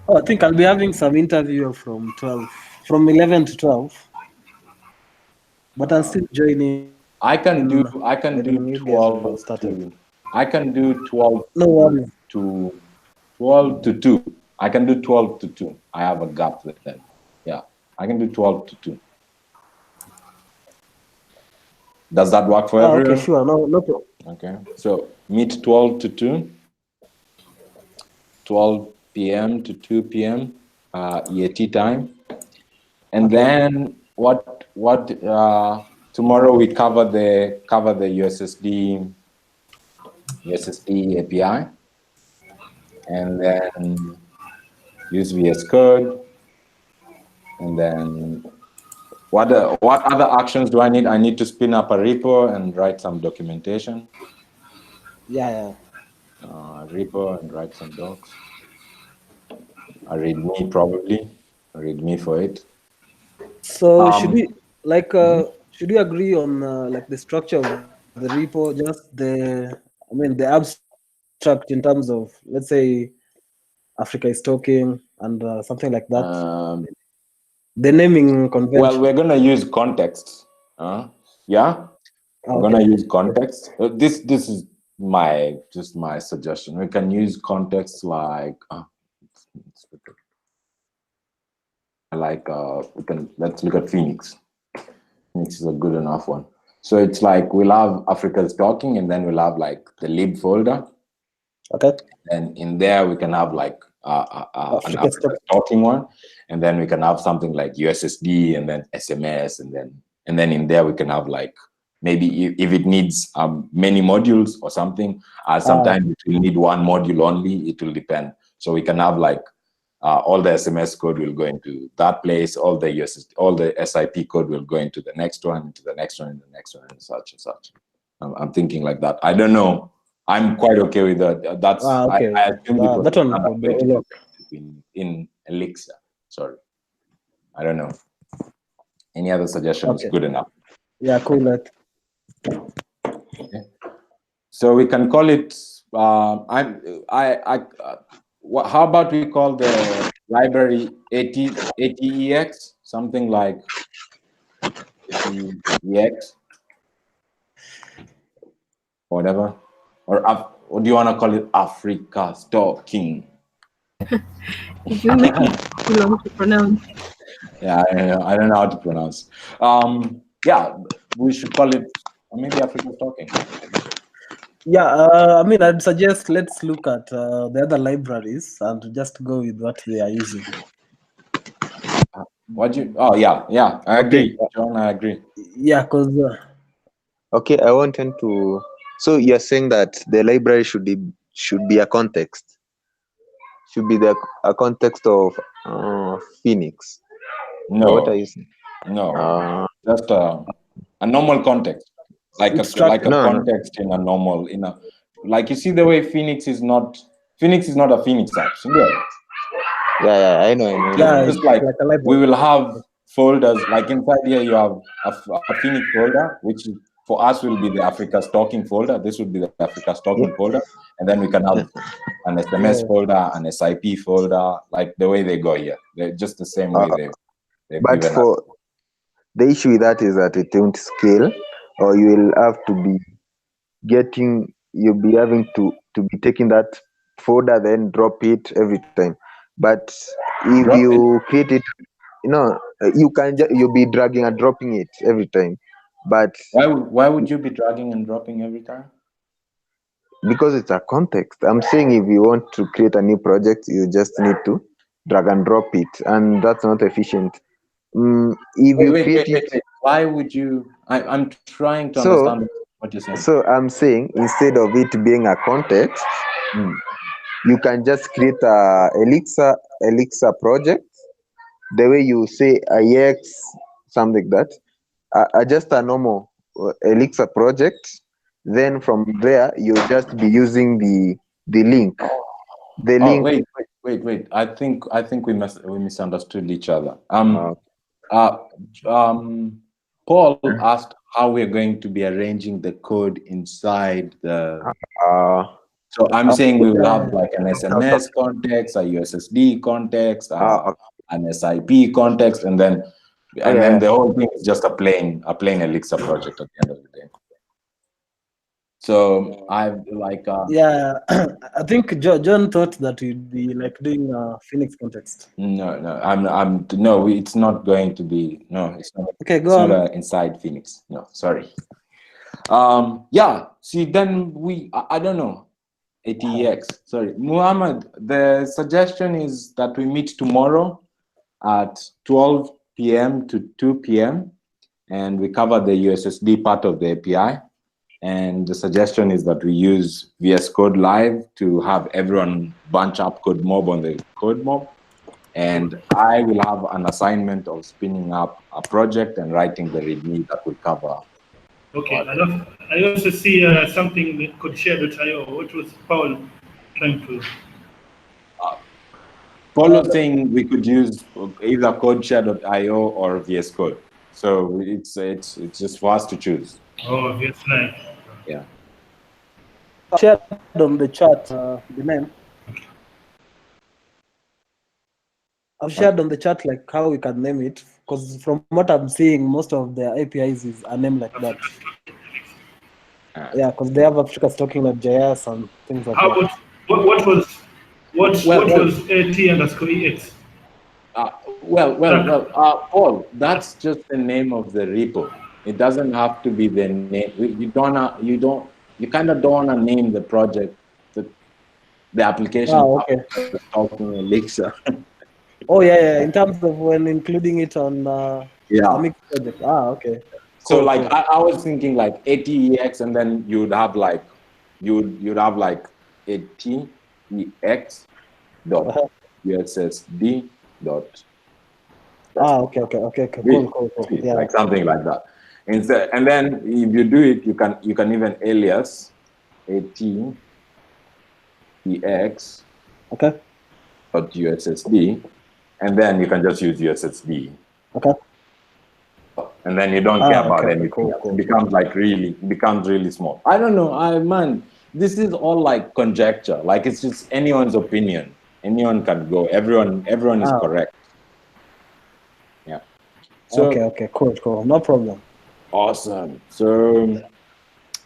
I think I'll be having some interview from 11 to 12. But I'll still join in. I can do when we get 12 started. to I can do 12 No worries. to 12 to 2. I can do 12 to 2. I have a gap with them. Yeah, I can do 12 to 2. Does that work for everyone? Okay, sure. No problem. Okay, so meet 12 to 2, 12 p.m. to 2 p.m. EAT time, and then what? Tomorrow we cover the USSD API, and then use VS Code, and then what other actions do I need? I need to spin up a repo and write some documentation. Yeah. Repo and write some docs. A README probably. A README for it. So should we agree on like the structure of the repo, just the abstract in terms of, let's say, Africa is talking and something like that? The naming convention. Well, we're gonna use context. Yeah, we're gonna use context. This is my suggestion. We can use context like let's look at Phoenix. Phoenix is a good enough one. So it's like we'll have Africa's talking, and then we'll have like the lib folder. Okay. And in there we can have like an Africa's talking one, and then we can have something like USSD, and then SMS, and then in there we can have like maybe if it needs many modules or something. Sometimes it will need one module only. It will depend. So we can have like all the SMS code will go into that place. All the USSD, all the SIP code will go into the next one, into the next one, and the next one, and such and such. I'm thinking like that. I don't know. I'm quite okay with that. That's okay. I assumed it was that one would be in Elixir. Sorry, I don't know. Any other suggestion is good enough. Yeah, cool. Okay. So we can call it. How about we call the library ATEX, something like ATEX, whatever. Or do you want to call it Africa Talking? You make it too long to pronounce. Yeah, I don't know how to pronounce. Yeah, we should call it maybe Africa Talking. Yeah, I'd suggest let's look at the other libraries and just go with what they are using. Yeah, I agree, John. I agree. Yeah, because. Okay, I wanted to. So you're saying that the library should be should be a context. Should be a context of Phoenix. What are No, you saying? no, just a normal context, like It's like a No, no. context in a normal in a like you see the way Phoenix is not a Phoenix app. So yeah, Yeah, I know, I know, I Yeah, know. it's just like like a library. we will have folders like inside here you have a Phoenix folder, which for us will be the Africa stalking folder. This would be the Africa Yeah. stalking folder, and then we can have an SMS Yeah. folder, an SIP folder, like the way they go here. They're just the same way Uh, they've but given us. for the issue with that is that it won't scale, or you will have to be you'll be having to be taking that folder, then drop it every time. But if Drop it. you create it, you'll be dragging and dropping it every time. But Why would you be dragging and dropping every time? because it's a context, I'm saying if you want to create a new project, you just need to drag and drop it, and that's not efficient. If you create it, Wait. Why would you? I'm trying to so understand what you're saying. so I'm saying instead of it being a context, Mm. you can just create a Elixir project, the way you say IX, something like that, just a normal Elixir project. Then from there, you'll just be using the link. The Oh, link. wait. I think we misunderstood each other. Uh, Uh, Paul asked how we're going to be arranging the code inside the. uh, So I'm saying we will have Yeah. like an SMS context, a USSD context, uh, an SIP context, and then okay. the whole thing is just a plain Elixir project at the end of the day. So I've like Yeah, I think John thought that we'd be like doing a Phoenix context. no, it's not going to be. No, it's not. Okay, It's go not on. inside Phoenix. No, sorry. Yeah. See, then I don't know. ATEX. Sorry, Muhammad. The suggestion is that we meet tomorrow at 12 p.m. to 2 p.m. and we cover the USSD part of the API. And the suggestion is that we use VS Code Live to have everyone bunch up Code Mob on the Code Mob. And I will have an assignment of spinning up a project and writing the README that will cover. Okay, I also see something that could share.io. What was Paul trying to? Paul was saying we could use either CodeShare.io or VS Code. So it's just for us to choose. Oh, yes, nice. Yeah. Shared on the chat the name. I've shared on the chat like how we can name it, because from what I'm seeing, most of the APIs is a name like that. Yeah, because they have Africa.JS and things like How that. about what was AT_EX? Paul, that's just the name of the repo. It doesn't have to be the name. You kind of don't want to name the project, the application. Okay. Talking Elixir. Oh yeah. In terms of when including it on Yeah. a mixed project. Okay. So Cool, like cool. I was thinking like ATEX, and then you'd have like ATEX dot USSD dot. Okay. Cool. Yeah. Like something like that. And then if you do it, you can even alias ATEX Okay. dot USSD, and then you can just use USSD. Okay. And then you don't care about anything Cool. else. It becomes really small. I don't know. This is all like conjecture. Like it's just anyone's opinion. Anyone can go. Everyone is correct. Yeah. So Okay. Cool. No problem. awesome. So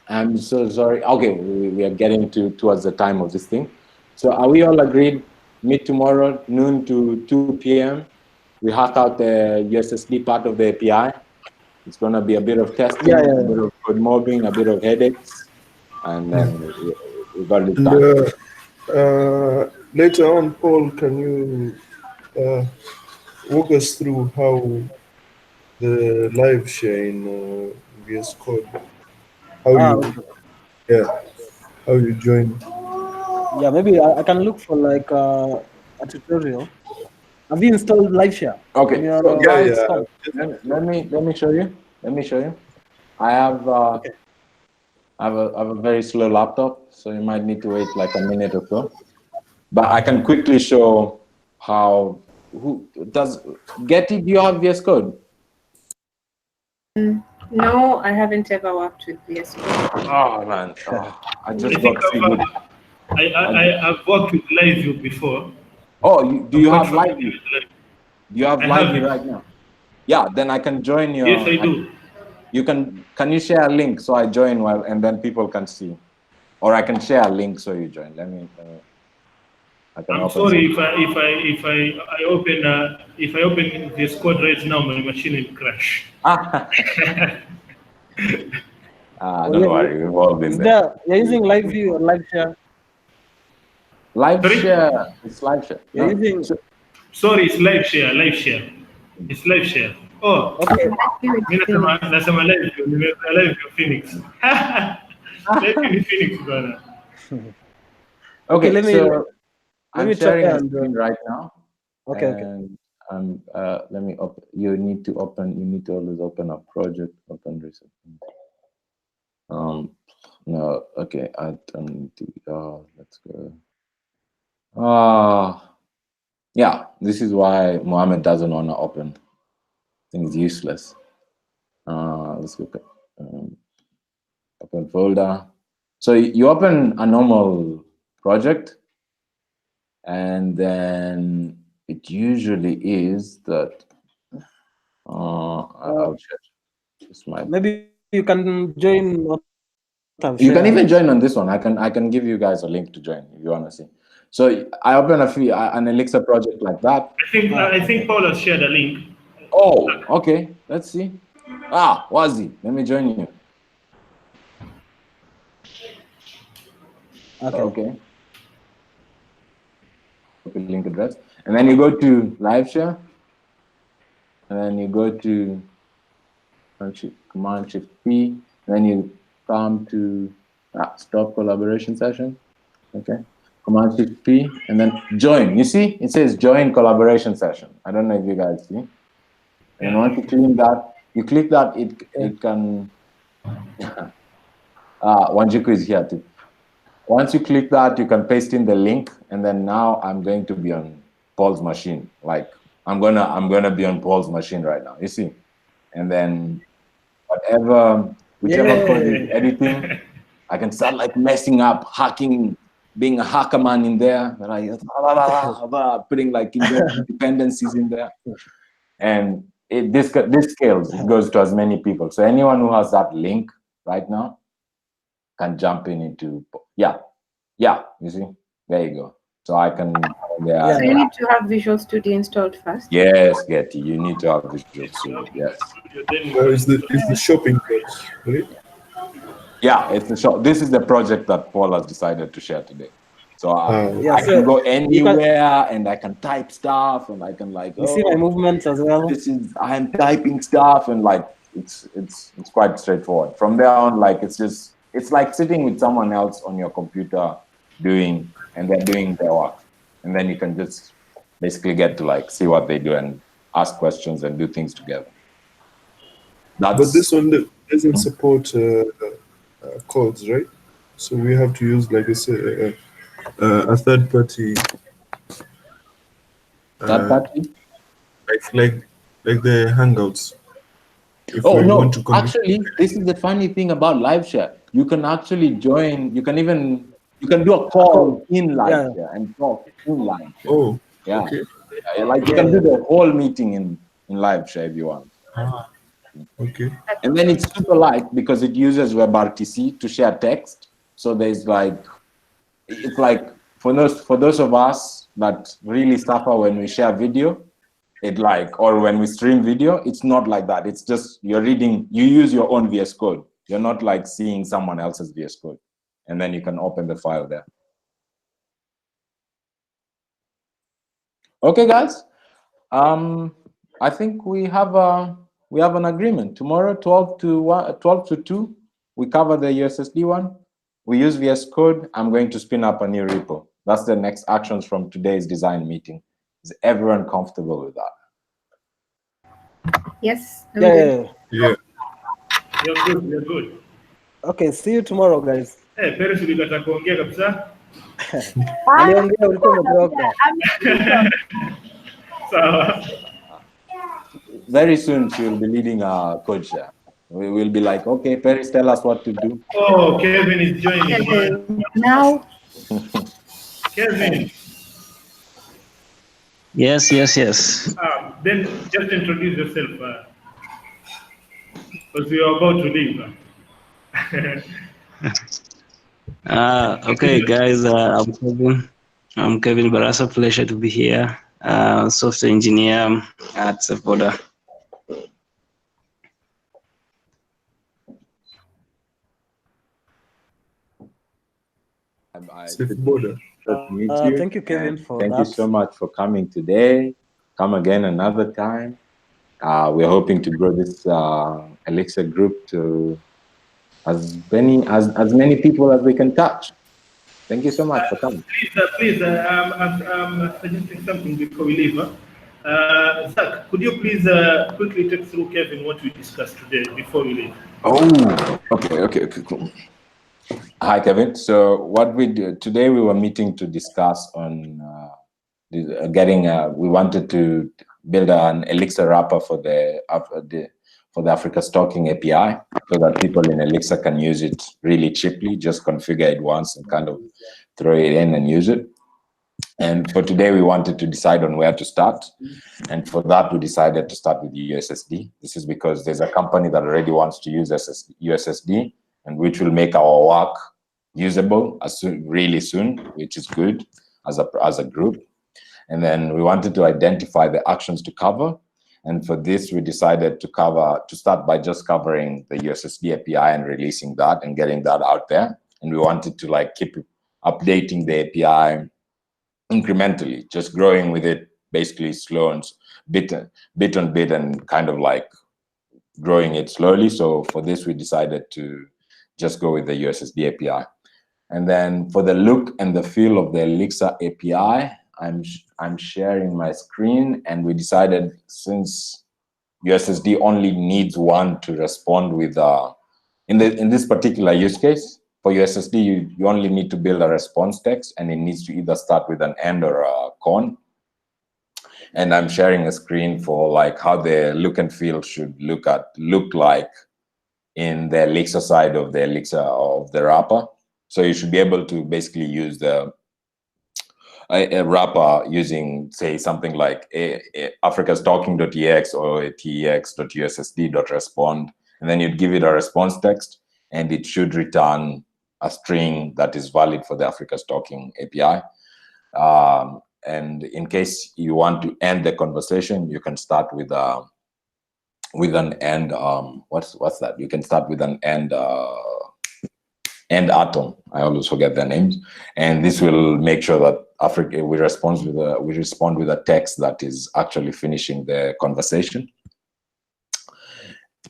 I'm so sorry. Okay, we are getting towards the time of this thing. So are we all agreed? Meet tomorrow, noon to 2 p.m. We hack out the USSD part of the API. It's going to be a bit of testing, Yeah. a bit of code mobbing, a bit of headaches, and then we got it And done. later on, Paul, can you walk us through how the live share in VS Code, how you Okay. how you join? Yeah, maybe I can look for like a tutorial. Have you installed LiveShare on Okay, your so Yeah, guys, yeah. phone? let me show you. Let me show you. I have Okay. I have a very slow laptop, so you might need to wait like a minute or so. But I can quickly show how. Who does Getty? Do you have VS Code? No, I haven't ever worked with VS Code. Oh man, I I just think got CV. I've worked with LiveView before. Oh, do I'm you quite have familiar LiveView? with Live. Do you have I have LiveView it. right now? Yeah, then I can join Yes, your. I do. You can you share a link so I join while and then people can see, or I can share a link so you join. Let me I can I'm open sorry some. if I open if I open this code right now, my machine will crash. Oh, Don't yeah. worry, we've all been Is there. there you're using LiveView or LiveShare? Live Sorry, share, it's live share. You're No, using so, sorry, it's live share, live share. It's live share. Oh, okay. mimi Phoenix. nasema live view, nimeweka live view Phoenix. Live view ni Phoenix bana. Okay, okay, so let I'm me try sharing a and screen right now, okay, okay. and let me open. You need to open. You need to always open a project. Open reset. Um, no, okay, I don't need to. Let's go. Yeah, this is why Mohammed doesn't want to open. I think it's useless. Let's look at open folder. So you open a normal project, and then it usually is that I'll share this my. Maybe you can join what I've shared. You can even join on this one. I can give you guys a link to join if you want to see. So I open an Elixir project like that. I think Paul has shared a link. Oh, okay. Let's see. Wazi, let me join you. Okay. Okay. Copy link address, and then you go to live share, and then you go to Command Shift P, and then you come to stop collaboration session. Okay. Command Shift P, and then join. You see, it says join collaboration session. I don't know if you guys see. And Yeah. once you click that, it can. Wanjiku is here too. Once you click that, you can paste in the link, and then now I'm going to be on Paul's machine. Like I'm gonna be on Paul's machine right now. You see, and then whichever code is Yay. editing, I can start like messing up, hacking, being a hacker man in there, like putting like dependencies in there, and this scales. It goes to as many people. So anyone who has that link right now can jump into you see, there you go. So I can Yeah, So you need to have Visual Studio installed first. yes, Getty, you need to have Visual Studio. Yes. Then we Or can is the shopping cart, right? Yeah, it's the show. This is the project that Paul has decided to share today. So yeah. I can So go you can anywhere and I can type stuff and I can like, you see my movements as well. I'm typing stuff and like it's quite straightforward. From there on, like it's like sitting with someone else on your computer and they're doing their work. And then you can just basically get to like see what they do and ask questions and do things together. But this That's one doesn't support codes, right? So we have to use like a third party, that uh, party. like the Hangouts. If Oh we want to no, convert, actually, this is the funny thing about live share. You can actually join. You can do a A call. call in live Yeah, share and talk in live share. oh, Yeah, okay, like you yeah, can do yeah. the whole meeting in live share if you want. okay, That's And then awesome. it's super light because it uses WebRTC to share text. So it's like for those of us that really suffer when we share video, or when we stream video, it's not like that. It's just you use your own VS Code. You're not like seeing someone else's VS Code, and then you can open the file there. Okay, guys. I think we have an agreement. Tomorrow, 12 to 2, we cover the USSD one. we use VS Code, I'm going to spin up a new repo. That's the next actions from today's design meeting. Is everyone comfortable with that? Yes, I'm Yeah, good. yeah. Yeah. You're good, you're good. Okay, see you tomorrow guys. Peres ulikata kuongea kabisa. Aliongea, ulikuwa umedroga. Sawa. Very soon she will be leading our code share. We will be like, okay, Paris, tell us what to do. Oh, Kevin is joining. Now, Kevin, Yes. then just introduce yourself, because we are about to leave. Okay, guys. I'm Kevin. I'm Kevin Barasa. Pleasure to be here. Software engineer at Sevoda. Safe border. To meet you. Thank you, Kevin, for thank that. you so much for coming today. Come again another time. We're hoping to grow this Elixir group to as many people as we can touch. Thank you so much for coming. Please, I'm suggesting something before we leave. Zach, could you please quickly take through Kevin what we discussed today before we leave? Oh, okay, cool. Hi, Kevin. So what we did today, we were meeting to discuss on we wanted to build an Elixir wrapper for the Africa Stocking API so that people in Elixir can use it really cheaply, just configure it once and kind of throw it in and use it. And for today, we wanted to decide on where to start. And for that, we decided to start with USSD. This is because there's a company that already wants to use USSD, and which will make our work usable really soon, which is good as a group. And then we wanted to identify the actions to cover. And for this, we decided to start by just covering the USSD API and releasing that and getting that out there. And we wanted to keep updating the API incrementally, just growing with it basically slow and bit on bit and kind of growing it slowly. So for this, we decided to just go with the USSD API. And then for the look and the feel of the Elixir API, I'm sharing my screen, and we decided since USSD only needs one to respond with in this particular use case for USSD, you only need to build a response text, and it needs to either start with an and or a con. And I'm sharing a screen for how the look and feel should look like in the Elixir side of the Elixir of the wrapper. So you should be able to basically use a wrapper using, say, something like Africa's talking.ex or a tex.ussd.respond, and then you'd give it a response text, and it should return a string that is valid for the Africa's talking API. And in case you want to end the conversation, you can start with an end. What's that? You can start with an end. And Atom. I always forget their names, and this will make sure that we respond with a text that is actually finishing the conversation.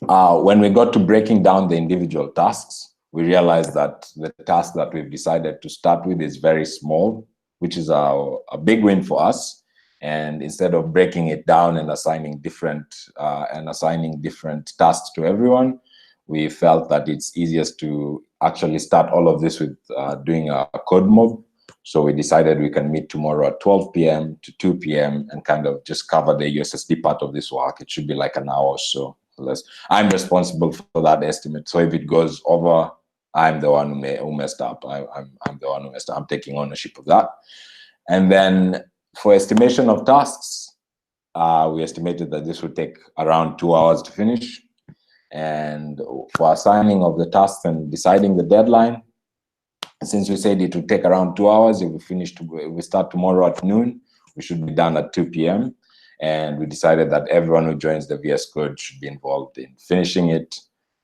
When we got to breaking down the individual tasks, we realized that the task that we've decided to start with is very small, which is a big win for us. And instead of breaking it down and assigning different tasks to everyone, we felt that it's easiest to actually start all of this with doing a code mob. So we decided we can meet tomorrow at 12 p.m. to 2 p.m. and kind of just cover the USSD part of this work. It should be like an hour or so. I'm responsible for that estimate. So if it goes over, I'm the one who messed up. I'm the one who messed up. I'm taking ownership of that. And then for estimation of tasks, we estimated that this would take around 2 hours to finish. And for assigning of the tasks and deciding the deadline, since we said it would take around 2 hours, if we start tomorrow at noon, we should be done at 2 p.m. And we decided that everyone who joins the VS Code should be involved in finishing it.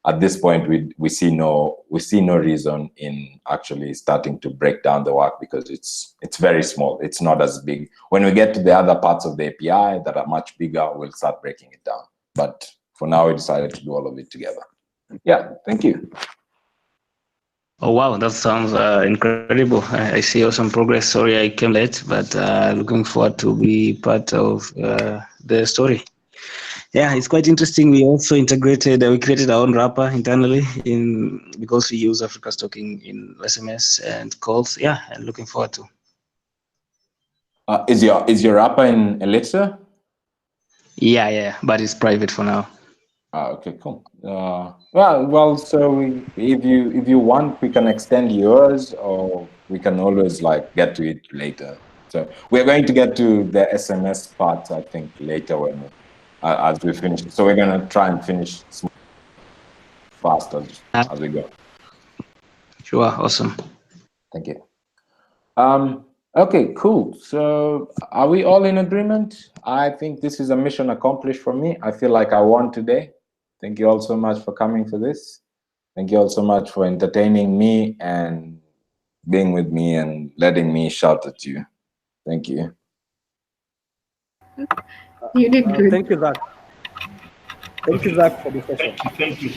At this point, we see no reason in actually starting to break down the work because it's very small. It's not as big. When we get to the other parts of the API that are much bigger, we'll start breaking it down. But for now, we decided to do all of it together. Yeah, thank you. Oh wow, that sounds incredible. I see awesome progress. Sorry I came late, but looking forward to be part of the story. Yeah, it's quite interesting. We also integrated, we created our own wrapper internally because we use Africa's Talking in SMS and calls. Yeah, and looking forward to. Is your wrapper in Elixir? Yeah, but it's private for now. Okay, cool. Well. So if you want, we can extend yours, or we can always like get to it later. So we're going to get to the SMS part, I think, later when as we finish. So we're gonna try and finish fast as we go. Sure, awesome. Thank you. Okay, cool. So are we all in agreement? I think this is a mission accomplished for me. I feel like I won today. Thank you all so much for coming for this. Thank you all so much for entertaining me and being with me and letting me shout at you. Thank you. You did good. Thank you, Zach. Thank you, Zach, for the session. Thank you.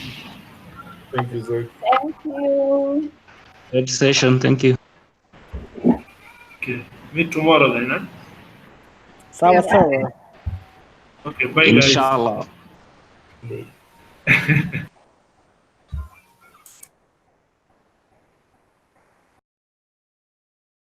Thank you, Zach. Thank you. Great session. Thank you. Okay. Meet tomorrow then, huh? Sawa sawa. Okay, bye guys. Inshallah.